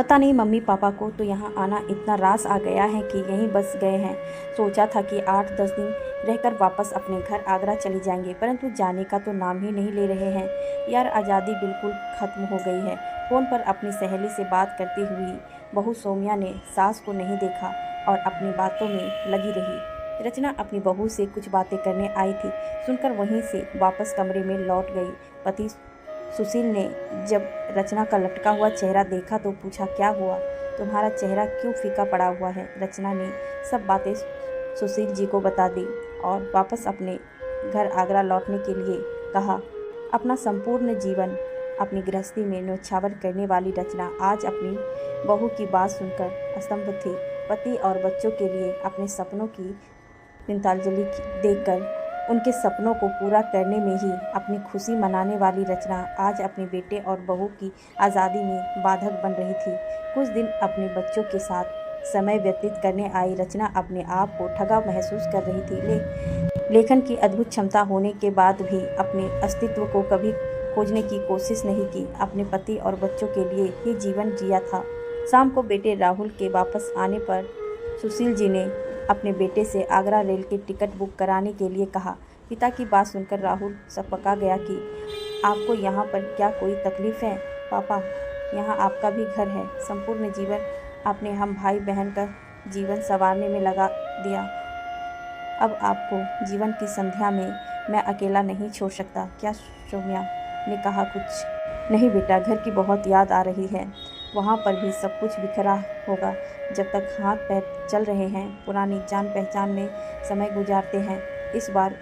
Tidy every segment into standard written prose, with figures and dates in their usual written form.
पता नहीं mummy papa को तो यहाँ आना इतना रास आ गया है कि यहीं बस गए हैं। सोचा था कि 8-10 दिन रहकर वापस अपने घर आगरा चले जाएंगे, परंतु जाने का तो नाम ही नहीं ले रहे हैं। यार, आज़ादी बिल्कुल ख़त्म हो गई है। फ़ोन पर अपनी सहेली से बात करती हुई बहू सौम्या ने सास को नहीं देखा और अपनी बातों में लगी रही। रचना अपनी बहू से कुछ बातें करने आई थी, सुनकर वहीं से वापस कमरे में लौट गई। पति सुशील ने जब रचना का लटका हुआ चेहरा देखा तो पूछा, क्या हुआ? तुम्हारा चेहरा क्यों फीका पड़ा हुआ है? रचना ने सब बातें सुशील जी को बता दी और वापस अपने घर आगरा लौटने के लिए कहा। अपना संपूर्ण जीवन अपनी गृहस्थी में न्योछावर करने वाली रचना आज अपनी बहू की बात सुनकर अस्तंभ थी। पति और बच्चों के लिए अपने सपनों की श्रद्धांजलि देकर उनके सपनों को पूरा करने में ही अपनी खुशी मनाने वाली रचना आज अपने बेटे और बहू की आज़ादी में बाधक बन रही थी। कुछ दिन अपने बच्चों के साथ समय व्यतीत करने आई रचना अपने आप को ठगा महसूस कर रही थी। लेखन की अद्भुत क्षमता होने के बाद भी अपने अस्तित्व को कभी खोजने की कोशिश नहीं की। अपने पति और बच्चों के लिए ही जीवन जिया था। शाम को बेटे राहुल के वापस आने पर सुशील जी ने अपने बेटे से आगरा रेल की टिकट बुक कराने के लिए कहा। पिता की बात सुनकर राहुल सकपका गया कि आपको यहाँ पर क्या कोई तकलीफ़ है? पापा, यहाँ आपका भी घर है। संपूर्ण जीवन आपने हम भाई बहन का जीवन संवारने में लगा दिया। अब आपको जीवन की संध्या में मैं अकेला नहीं छोड़ सकता। क्या? सौम्या ने कहा। कुछ नहीं बेटा, घर की बहुत याद आ रही है। वहाँ पर भी सब कुछ बिखरा होगा। जब तक हाथ पैर चल रहे हैं, पुरानी जान पहचान में समय गुजारते हैं। इस बार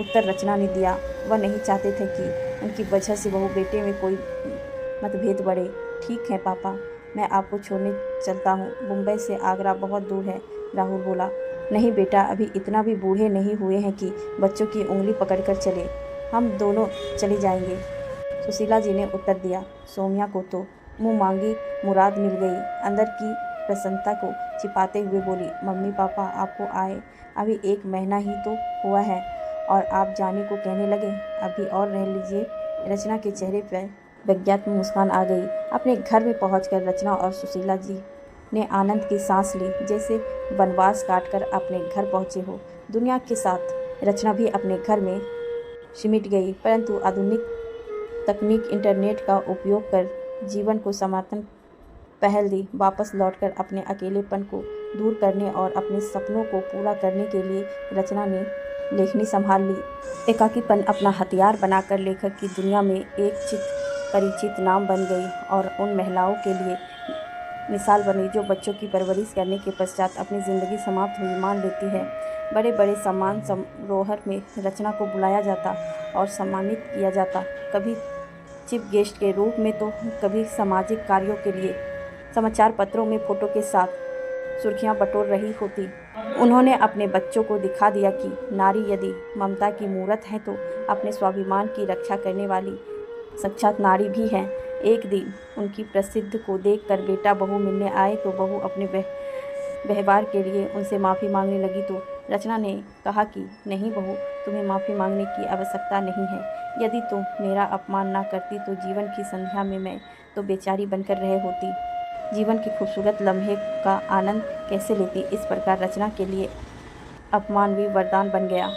उत्तर रचना ने दिया। वह नहीं चाहते थे कि उनकी वजह से बहू बेटे में कोई मतभेद बढ़े। ठीक है पापा, मैं आपको छोड़ने चलता हूँ। मुंबई से आगरा बहुत दूर है, राहुल बोला। नहीं बेटा, अभी इतना भी बूढ़े नहीं हुए हैं कि बच्चों की उंगली पकड़कर चले। हम दोनों चले जाएंगे, सुशीला जी ने उत्तर दिया। सौम्या को तो मुँह मांगी मुराद मिल गई। अंदर की प्रसन्नता को छिपाते हुए बोली, मम्मी पापा आपको आए अभी 1 महीना ही तो हुआ है और आप जाने को कहने लगे। अभी और रह लीजिए। रचना के चेहरे पर व्यंग्यात्मक मुस्कान आ गई। अपने घर में पहुंचकर रचना और सुशीला जी ने आनंद की सांस ली, जैसे वनवास काटकर अपने घर पहुंचे हो। दुनिया के साथ रचना भी अपने घर में सिमट गई, परंतु आधुनिक तकनीक इंटरनेट का उपयोग कर जीवन को समर्थन पहल दी। वापस लौटकर अपने अकेलेपन को दूर करने और अपने सपनों को पूरा करने के लिए रचना ने लेखनी संभाल ली। एकाकीपन अपना हथियार बनाकर लेखक की दुनिया में एक परिचित नाम बन गई और उन महिलाओं के लिए मिसाल बनी जो बच्चों की परवरिश करने के पश्चात अपनी ज़िंदगी समाप्त हुई मान लेती है। बड़े बड़े सम्मान समारोह में रचना को बुलाया जाता और सम्मानित किया जाता, कभी चीफ गेस्ट के रूप में तो कभी सामाजिक कार्यों के लिए। समाचार पत्रों में फ़ोटो के साथ सुर्खियां बटोर रही होती। उन्होंने अपने बच्चों को दिखा दिया कि नारी यदि ममता की मूरत है तो अपने स्वाभिमान की रक्षा करने वाली साक्षात नारी भी है। एक दिन उनकी प्रसिद्ध को देखकर बेटा बहू मिलने आए तो बहू अपने व्यवहार के लिए उनसे माफ़ी मांगने लगी तो रचना ने कहा कि नहीं बहू, तुम्हें माफ़ी मांगने की आवश्यकता नहीं है। यदि तुम मेरा अपमान ना करती तो जीवन की संध्या में मैं तो बेचारी बनकर रह होती। जीवन के खूबसूरत लम्हे का आनंद कैसे लेती। इस प्रकार रचना के लिए अपमान भी वरदान बन गया।